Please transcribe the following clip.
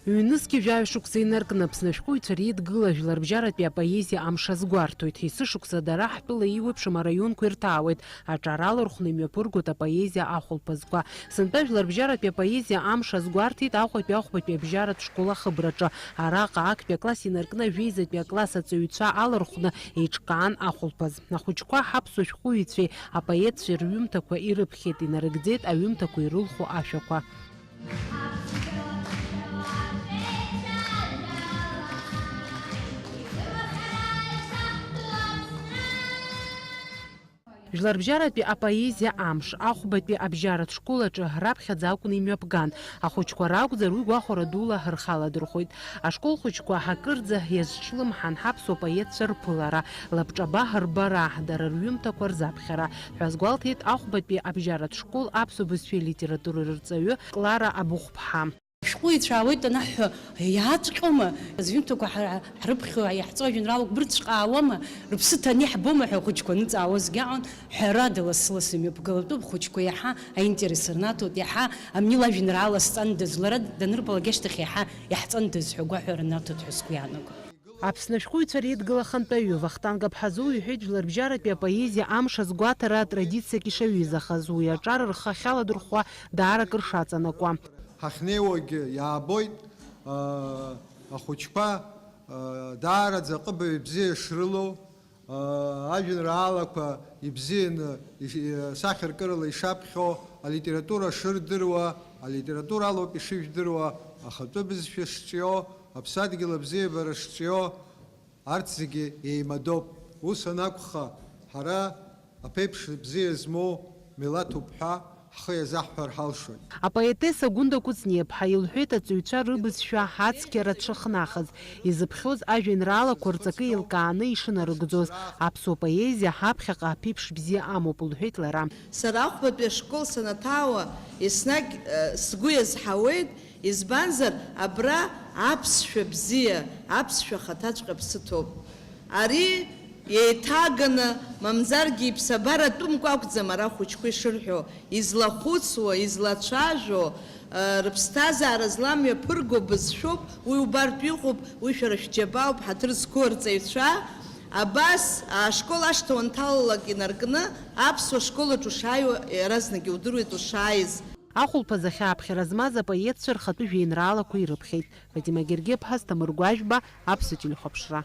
Ҩнызқьи жәаҩа-шықәса инаркны Аԥсны ашәҟәыҩҩцәа реидгыла жәларбжьаратәи апоезиа амш азгәарҭоит. Есышықәса дара ҳтәыла еиуеиԥшым араионқәа ирҭаауеит. Аҿара алырхәны имҩаԥыргоит апоезиа ахәылԥазқәа. Сынтәа жәларбжьаратәи апоезиа амш азгәарҭеит Аҟәатәи абжьаратә школ ахыбраҿы. Араҟа актәи акласс инаркны ажәеизатәи акласс аҵаҩцәа алырхәны еиҿкаан ахәылԥаз. Ахәыҷқәа ҳаԥсуа шәҟәыҩҩцәеи апоетцәеи рҩымҭақәа ирыԥхьеит, инарыгӡеит аҩымҭақәа ирылху ашәақәа. Жәларбжьаратәи апоезиа амш Ахәбатәи абжьаратә школаҿы раԥхьаӡа акәны имҩаԥган. Ахәыҷқәа ракәзар уи гәахәара дула ҳархаладырхәит. Ашкол хәыҷқәа ҳакырӡа иазҿлымҳан ҳаԥсуа поетцәа рԥылара, лабҿаба рбара, дара рҩымҭақәа рзаԥхьара ҳәа азгәалҭеит Ахәбатәи абжьаратә школ аԥсуа бызшәеи литературеи рҵаҩы Клара Абыхәԥҳа. Шәҟәыҩҩцәа аауеит анаҳҳәо, иааҵҟьома, зҩымҭақәа ҳрыԥхьо иаҳҵо ажәеинраалақәа брыцҟаауама, рыԥсы ҭаны иаҳбома ҳәа ахәыҷқәа ныҵаауазгьы аҟан, ҳәарада лассы-лассы имҩаԥгалатәуп, ахәыҷқәа иаҳа аинтерес рнаҭоит, иаҳа амнила ажәеинраала сҵандаз, лара данырбалак ашьҭахь иаҳа иаҳҵандаз ҳәа агәаҳәара наҭоит ҳәа сгәы иаанагоит. Аԥсны ашәҟәыҩҩцәа реидгыла хантәаҩы Вахтанг Аԥҳазоу иҳәеит жәларбжьаратәи апоезиа амш азгәаҭара традициак ишаҩызахаз, уи аҿар рхы ахьаладырхәуа даарак ршаҵанакуа. Ҳахьнеиуагьы иаабоит ахәыҷқәа даараӡа ҟыбаҩ бзиа шрылоу, ажәеинраалақәа ибзианы сахьаркырала ишаԥхьо, алитература шырдыруа, алитература алоуп ишыжәдыруа, ахатәы бызшәа шҿио, аԥсадгьыл абзиабара шҿио, арҭ зегьы еимадоуп. Ус анакәха, ҳара аԥеиԥш бзиа змоу милаҭуп ҳәа ҳхы иазаҳҳәар ҳалшоит. Апоетесса Гәында Кәыҵниаԥҳа илҳәеит аҵаҩцәа рыбызшәа ҳацқьара дшыхнахыз, изыԥхьоз ажәеинраалақәа рҵакы еилкааны ишынарыгӡоз. Аԥсуа поезиа ҳаԥхьаҟа аԥеиԥш бзиа амоуп, лҳәеит лара. Сара Ахәбатәи ашкол санаҭаауа еснагь сгәы иазҳауеит, избанзар абра аԥсшәа бзиа, аԥсшәа хаҭаҵәҟьа ԥсы ҭоуп. Ари еиҭаганы мамзаргьы иԥсабара тәымкәа акәӡам ара ахәыҷқәа ишырҳәо, излахәыцуа, излацәажәо, рыԥсҭазаара зламҩаԥырго бызшәоуп, уи убартә иҟоуп, уи шәара шәџьабаауп, ҳаҭыр зқәу арҵаҩцәа. Абас ашкол ашҭа уанҭалалак инаркны аԥсуа школаҿ ушааиуа иаразнак иудыруеит ушааиз. Ахәылԥаз ахьааԥхьара змаз апоетцәа рхатәы жәеинраалақәа ирыԥхьеит. Фатима Гергеԥҳа, Сҭамыр Гәажәба, Аԥсуа телехәаԥшра.